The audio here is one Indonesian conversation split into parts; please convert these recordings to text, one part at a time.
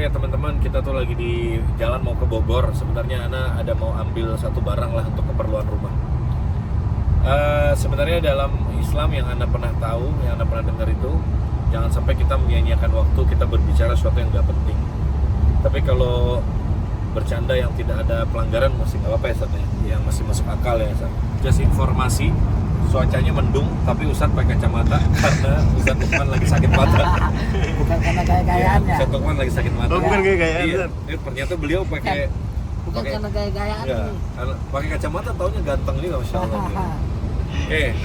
Oke teman-teman, kita tuh lagi di jalan mau ke Bogor. Sebenarnya Ana ada mau ambil satu barang lah untuk keperluan rumah. Sebenarnya dalam Islam yang Anda pernah tahu, yang Anda pernah dengar itu, jangan sampai kita menyia-nyiakan waktu kita berbicara sesuatu yang gak penting. Tapi kalau bercanda yang tidak ada pelanggaran masih nggak apa-apa ya Ustaz ya? Yang masih masuk akal ya Ustaz. Just informasi, cuacanya mendung tapi Ustaz pakai kacamata karena Ustaz Lukman lagi sakit mata. Bukan karena gaya-gayaan ya? Ustaz Lukman lagi sakit mata. Oh, bukan gaya-gayaan, Iya, Ustaz. ternyata beliau pakai Bukan karena gaya-gayaan ya, nih. pakai kacamata taunya ganteng juga Masya Allah.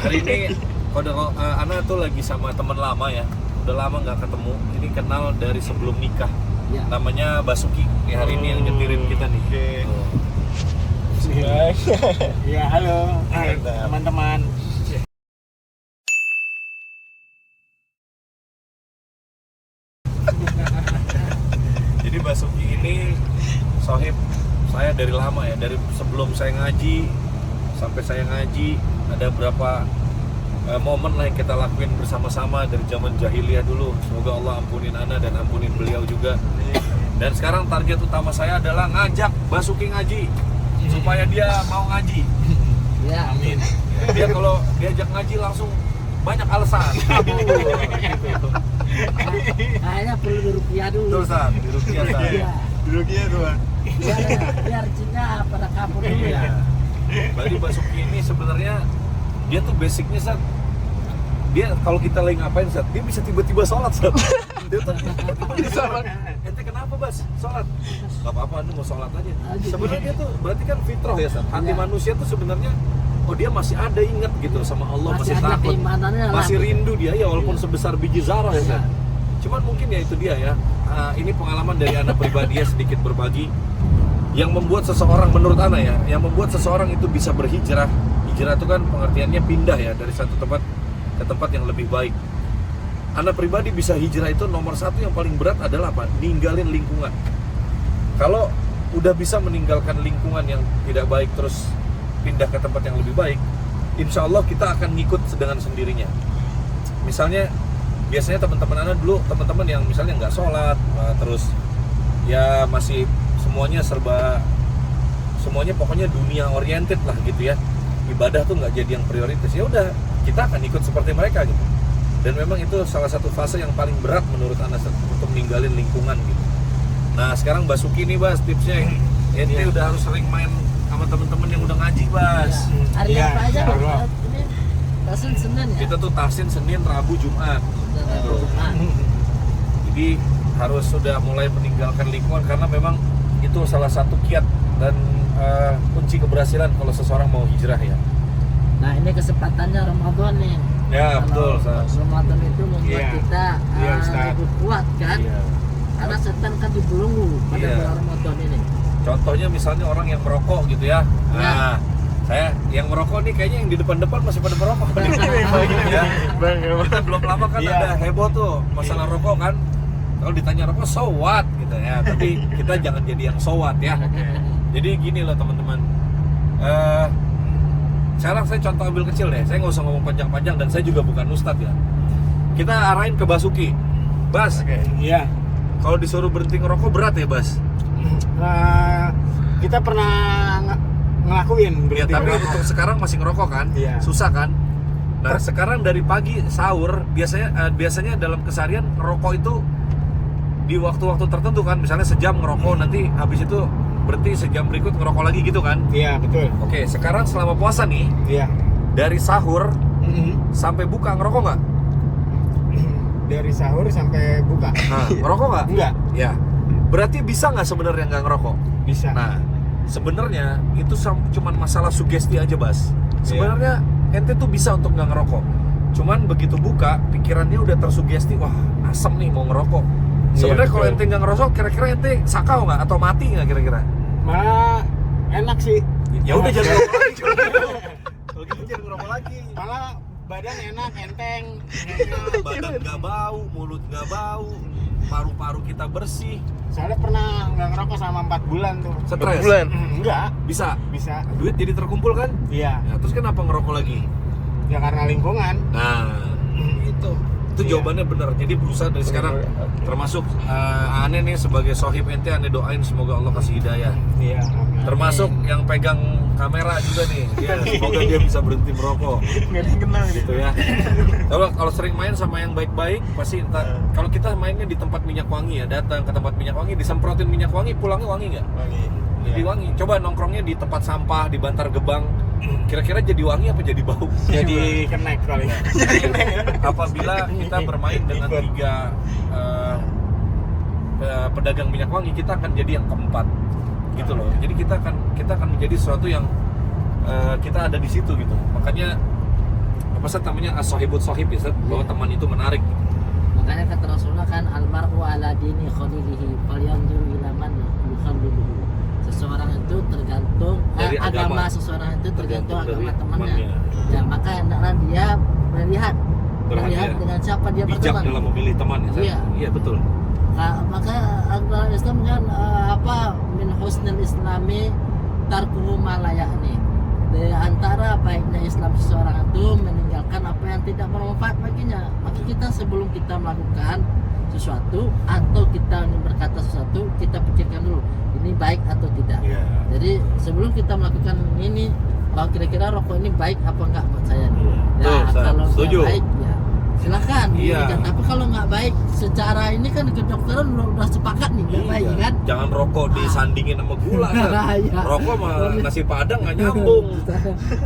Hari ini Ana tuh lagi sama teman lama ya. Udah lama nggak ketemu. Ini kenal dari sebelum nikah. Ya. Namanya Basuki. Hari ini yang nyetirin kita nih. Oke. Ya, halo. Hai, Mantap. teman-teman. Jadi Basuki ini sohib saya dari lama ya, dari sebelum saya ngaji sampai saya ngaji. Ada berapa momen lah yang kita lakuin bersama-sama dari zaman jahiliyah dulu. Semoga Allah ampunin Ana dan ampunin beliau juga. Dan sekarang target utama saya adalah ngajak Basuki ngaji supaya dia mau ngaji. Ya, Amin. Dia kalau diajak ngaji langsung banyak alasan. Gitu. kayaknya perlu di rupiah dulu. Betul Ustaz, di rupiah Ustaz. Iya. Dulu tuh, Bang. Biar cinta pada kabur dulu ya. Berarti Basuki ini sebenarnya dia tuh basicnya Sat, dia kalau kita lagi ngapain Sat, dia bisa tiba-tiba sholat Sat. Dia tuh tiba-tiba bisa sholat. Ente kenapa Bas? Sholat? Gak apa-apa, anu mau sholat aja. Sebenarnya dia tuh berarti kan fitrah ya Sat. Hati Iya. manusia tuh sebenarnya dia masih ada ingat gitu sama Allah, masih ada takut, keimanannya lah. masih rindu dia ya walaupun Iya. sebesar biji zarah ya Sat. Cuman mungkin ya itu dia ya. Ini pengalaman dari anak pribadi ya, sedikit berbagi. Yang membuat seseorang, menurut Ana ya, yang membuat seseorang itu bisa berhijrah. Hijrah itu kan pengertiannya pindah ya, dari satu tempat ke tempat yang lebih baik. Ana pribadi bisa hijrah itu nomor satu yang paling berat adalah apa? Ninggalin lingkungan. Kalau udah bisa meninggalkan lingkungan yang tidak baik terus pindah ke tempat yang lebih baik, insya Allah kita akan ngikut dengan sendirinya. Misalnya biasanya teman-teman Ana dulu, teman-teman yang misalnya nggak sholat, terus ya masih semuanya pokoknya dunia oriented lah gitu ya, ibadah tuh nggak jadi yang prioritas, ya udah kita akan ikut seperti mereka gitu. Dan memang itu salah satu fase yang paling berat menurut Ana untuk ninggalin lingkungan gitu. Nah sekarang Basuki nih Bas, tipsnya ente udah harus sering main sama temen-temen yang udah ngaji Bas. Hari Iya, apa aja? insya Allah. Ini Rasul Senin ya? Kita tuh tahsin Senin, Rabu, Jumat. Jadi harus sudah mulai meninggalkan lingkungan karena memang itu salah satu kiat dan kunci keberhasilan kalau seseorang mau hijrah ya. Nah, ini kesempatannya Ramadan nih. Ya, betul, Kalau Ustaz. Ramadan itu membuat Iya. kita Iya, Ustaz. lebih kuat kan? Iya. Karena setan kan dibelenggu pada Iya. bulan Ramadan ini. Contohnya misalnya orang yang merokok gitu ya. Nah, saya yang merokok nih kayaknya yang di depan-depan masih pada merokok. Ya. Bang, Kita belum lama kan Iya. ada heboh tuh masalah rokok kan. Kalau ditanya rokok, so what gitu ya. Tapi kita jangan jadi yang so what ya. Jadi gini loh teman-teman. Sekarang saya contoh ambil kecil deh. Saya nggak usah ngomong panjang-panjang dan saya juga bukan ustadz ya. Kita arahin ke Basuki. Bas, Iya. kalau disuruh berhenti ngerokok berat ya Bas? Kita pernah ngelakuin Ya, berarti. tapi untuk sekarang masih ngerokok kan? Iya. Susah kan? Nah, sekarang dari pagi sahur biasanya dalam keseharian ngerokok itu di waktu-waktu tertentu kan, misalnya sejam ngerokok, nanti habis itu berhenti sejam berikut ngerokok lagi gitu kan? Iya, betul. Oke, sekarang selama puasa nih, Iya. dari sahur sampai buka ngerokok nggak? Dari sahur sampai buka. Nah, ngerokok nggak? Enggak, Ya, berarti bisa nggak sebenarnya nggak ngerokok? bisa. Nah, sebenarnya itu cuman masalah sugesti aja Bas. Sebenarnya ente tuh bisa untuk nggak ngerokok. Cuman begitu buka, pikirannya udah tersugesti, wah asem nih mau ngerokok. Sebenarnya Iya, kalau betul. ente nggak ngerokok, kira-kira ente sakau nggak atau mati nggak kira-kira? Malah enak sih. Ya udah jangan ngerokok lagi. Kalau gitu jangan ngerokok lagi. Malah badan enak, enteng. Badan nggak bau, mulut nggak bau, paru-paru kita bersih. Soalnya pernah nggak ngerokok selama 4 bulan tuh. Stres? Enggak, Bisa. bisa. Duit jadi terkumpul kan? Iya, Ya, terus kenapa ngerokok lagi? ya karena lingkungan. Nah, itu. Itu jawabannya benar. Jadi berusaha dari sekarang. Termasuk Ane nih sebagai sohib ente, Ane doain semoga Allah kasih hidayah. Iya. Termasuk yang pegang kamera juga nih, semoga dia bisa berhenti merokok. Nggak ada yang kenal Gitu ya. Kalau sering main sama yang baik-baik, pasti kalau kita mainnya di tempat minyak wangi ya, datang ke tempat minyak wangi, disemprotin minyak wangi, pulangnya wangi nggak? Jadi wangi. Coba nongkrongnya di tempat sampah, di Bantar Gebang, kira-kira jadi wangi apa jadi bau? Jadi kenek kali. Apabila kita bermain dengan 3 pedagang minyak wangi, kita akan jadi yang keempat, gitu loh. Jadi kita akan menjadi sesuatu yang kita ada di situ gitu. Makanya apa sih namanya as-sohibut sohib ya, bahwa teman itu menarik. Makanya kata Rasulullah kan almar'u ala dini khalilihi falyanzur ila man yukhalliluhu. Seseorang itu tergantung Dari agama agama. seseorang itu tergantung agama dari temannya. Ya maka hendaklah dia melihat Berhati-hati. dengan siapa dia Bijak berteman. dalam memilih teman ya. Iya. Iya betul. Nah, maka agama Islam kan min husnil islami tarkuhu ma la ya'ni. Di antara baiknya Islam seseorang itu meninggalkan apa yang tidak bermanfaat baginya. Maka kita sebelum kita melakukan sesuatu atau kita berkata sesuatu, kita pikirkan dulu ini baik atau tidak. Iya. Jadi sebelum kita melakukan ini, bahwa kira-kira rokok ini baik apa enggak buat saya nih. Iya. Ya, Betul, Ustaz. kalau nggak Setuju. baik ya silakan. Iya. Gitu. Tapi kalau nggak baik, secara ini kan kedokteran udah sepakat nih nggak baik kan. Jangan rokok disandingin sama gula kan. Iya. Rokok sama nasi padang nggak nyambung.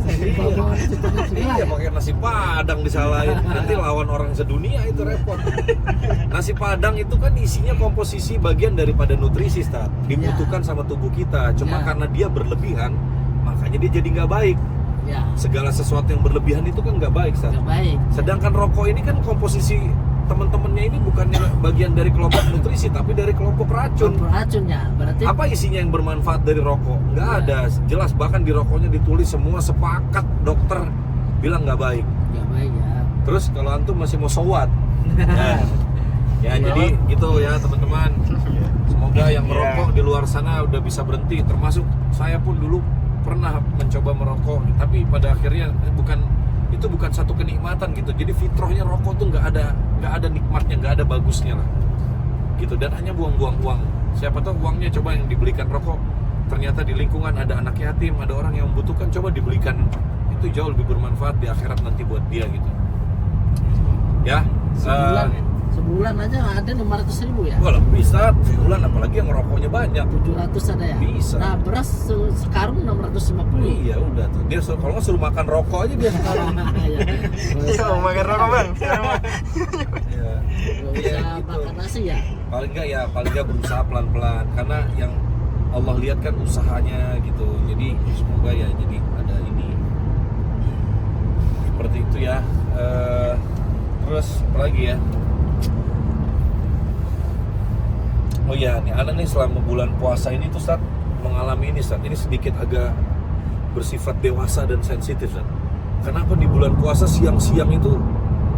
Iya. Iya, pakai nasi padang disalahin. Nanti lawan orang sedunia itu repot. Nasi padang itu kan isinya komposisi bagian daripada nutrisi, Ustaz. Dibutuhkan sama tubuh kita. Cuma Ya. karena dia berlebihan, makanya dia jadi nggak baik. Ya, Segala sesuatu yang berlebihan itu kan nggak baik, Ustaz. nggak baik. Sedangkan rokok ini kan komposisi teman-temannya ini bukannya bagian dari kelompok nutrisi, tapi dari kelompok racun. Racunnya berarti Apa isinya yang bermanfaat dari rokok? Nggak Ya. ada. Jelas, bahkan di rokoknya ditulis semua sepakat dokter bilang nggak baik. nggak baik ya. Terus kalau antum masih mau sowat, ya jadi itu ya teman-teman. Semoga yang merokok di luar sana udah bisa berhenti. Termasuk saya pun dulu pernah mencoba merokok, tapi pada akhirnya itu bukan satu kenikmatan gitu. Jadi fitrahnya rokok tuh nggak ada nikmatnya, nggak ada bagusnya lah gitu, dan hanya buang-buang uang. Siapa tahu uangnya coba yang dibelikan rokok, ternyata di lingkungan ada anak yatim, ada orang yang membutuhkan, coba dibelikan, itu jauh lebih bermanfaat di akhirat nanti buat dia gitu ya. Sebulan aja ada 500.000 ya. Wah lebih, Ustaz, sebulan, apalagi yang rokoknya banyak. 700 ada ya. Bisa. Nah beras sekarung 650. Iya udah tuh, dia kalau nggak suruh makan rokok aja dia sekarang. Iya, mau makan rokok, Bang. Iya. Nggak Iya, usah gitu. makan nasi ya. Paling nggak berusaha pelan-pelan, karena yang Allah lihat kan usahanya gitu. Jadi semoga ya jadi ada ini seperti itu ya. Terus apa lagi ya? Oh iya, nih anak nih selama bulan puasa ini tuh Ustaz mengalami ini, Ustaz. Ini sedikit agak bersifat dewasa dan sensitif, Ustaz. Kenapa di bulan puasa siang-siang itu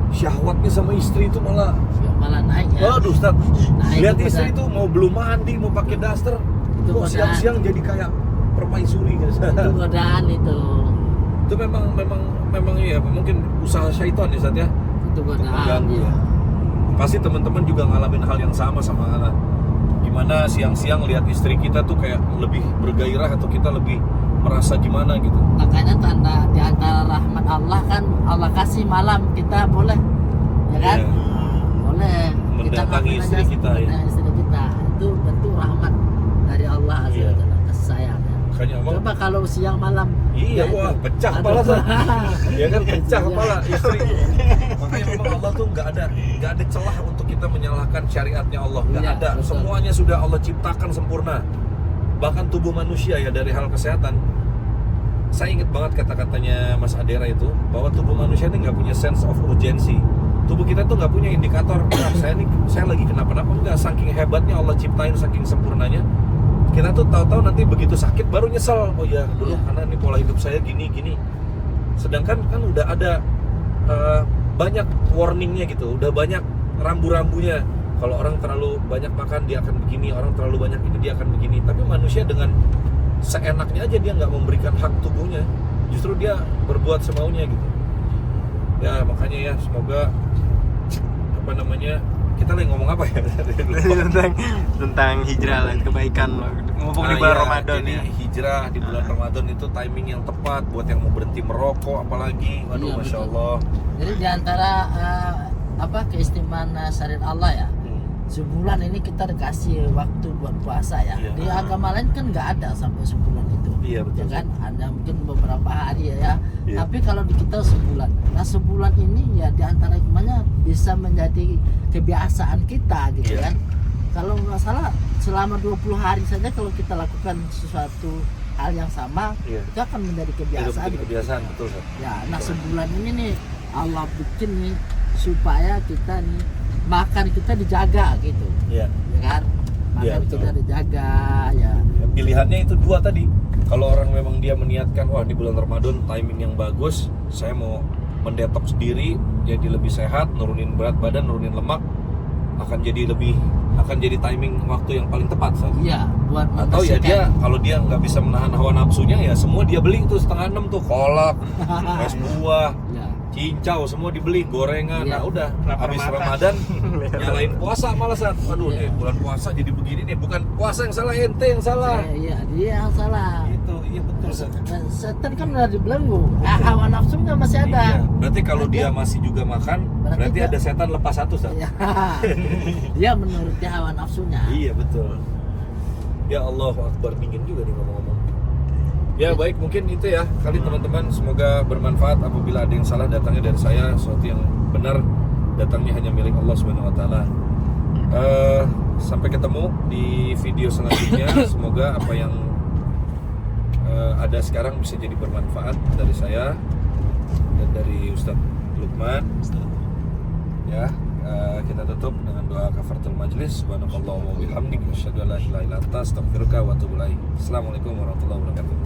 syahwatnya sama istri itu malah naik ya. waduh, Ustaz. Naik Lihat itu istri godaan. itu mau belum mandi, mau pakai daster, Itu kok godaan. siang-siang jadi kayak permaisuri gitu. Itu godaan itu. Itu memang ya mungkin usaha syaitan ya, Ustaz ya. Itu godaan Mengganggu. ya. Pasti teman-teman juga ngalamin hal yang sama anak. Gimana siang-siang lihat istri kita tuh kayak lebih bergairah atau kita lebih merasa gimana gitu. Makanya tanda di antara rahmat Allah kan Allah kasih malam kita boleh ya kan? Iya. Boleh Mendatangi ngelakuin istri aja kita, ya. mendatangi istri kita. Itu bentuk rahmat dari Allah azza Iya. wa jalla, kasih sayang ya. Makanya emang Coba kalau siang malam iya, ya wah itu. pecah Aduh. kepala Ustaz. Ya kan pecah Iya. kepala istri. Makanya memang Allah tuh nggak ada celah untuk kita menyalahkan syariatnya Allah, nggak Iya, ada. betul. Semuanya sudah Allah ciptakan sempurna. Bahkan tubuh manusia ya, dari hal kesehatan. Saya ingat banget kata-katanya Mas Adera itu, bahwa tubuh manusia ini nggak punya sense of urgency. Tubuh kita tuh nggak punya indikator, saya lagi kenapa-napa, enggak. Saking hebatnya Allah ciptain, saking sempurnanya. Kita tuh tahu-tahu nanti begitu sakit baru nyesel. Oh ya dulu karena ini pola hidup saya gini. Sedangkan kan udah ada banyak warningnya gitu, udah banyak rambu-rambunya. Kalau orang terlalu banyak makan dia akan begini, orang terlalu banyak ini dia akan begini. Tapi manusia dengan seenaknya aja dia nggak memberikan hak tubuhnya, justru dia berbuat semaunya gitu. Ya makanya ya semoga maksudnya kita lagi ngomong apa ya? tentang hijrah lah, kebaikan loh. Mumpung di bulan Iya, Ramadan jadi ya. hijrah di bulan Ramadan itu timing yang tepat buat yang mau berhenti merokok apalagi. Waduh, Iya, masya betul. Allah. Jadi di antara keistimewaan syariat Allah ya, sebulan ini kita dikasih waktu buat puasa ya. Iya. Di agama lain kan nggak ada sampai sebulan itu. Iya, betul. Ya kan ada mungkin beberapa hari ya. Iya. Tapi kalau di kita sebulan. Nah sebulan ini ya di antara hikmahnya bisa menjadi kebiasaan kita gitu Iya. kan. Kalau nggak salah selama 20 hari saja kalau kita lakukan sesuatu hal yang sama, Iya. itu akan menjadi Itu kebiasaan. menjadi kebiasaan, betul. Sat. Ya, nah Betul. sebulan ini nih Allah bikin nih supaya kita nih makan kita dijaga gitu, Iya. ya kan? Makan Iya, betul. kita dijaga, ya. Ya, pilihannya itu dua tadi. Kalau orang memang dia meniatkan, wah di bulan Ramadan timing yang bagus, saya mau mendetoks diri, jadi lebih sehat, nurunin berat badan, nurunin lemak, akan jadi timing waktu yang paling tepat. Sat. Iya, buat Atau ya membersihkan. dia kalau dia nggak bisa menahan hawa nafsunya ya semua dia beli tuh 5:30 tuh kolak, es buah, Ya, cincau semua dibeli, gorengan. Iya. Nah udah Lapar habis mata. Ramadan nyalain puasa malah Sat. Aduh Iya. nih bulan puasa jadi begini nih, bukan puasa yang salah, ente yang salah. iya, dia yang salah. Itu iya betul Sat. Dan setan kan udah dibelenggu, hawa nafsunya masih ada. Iya. Berarti kalau Ada. dia masih juga makan, Berarti berarti dia- ada setan lepas satu Sat. Ya. Dia menuruti hawa nafsunya. Iya betul. Ya Allah Akbar, dingin juga nih ngomong-ngomong. Ya baik, mungkin itu ya kali teman-teman, semoga bermanfaat. Apabila ada yang salah datangnya dari saya, sesuatu yang benar datangnya hanya milik Allah Subhanahu wa taala. Sampai ketemu di video selanjutnya. Semoga apa yang ada sekarang bisa jadi bermanfaat dari saya dan dari Ustadz Lukman. Ya, kita tutup dengan doa kafaratul majlis. Subhanallah wa bihamdik, asyhadu an la ilaha illa anta, astaghfiruka wa atubu ilaik. Assalamualaikum warahmatullahi wabarakatuh.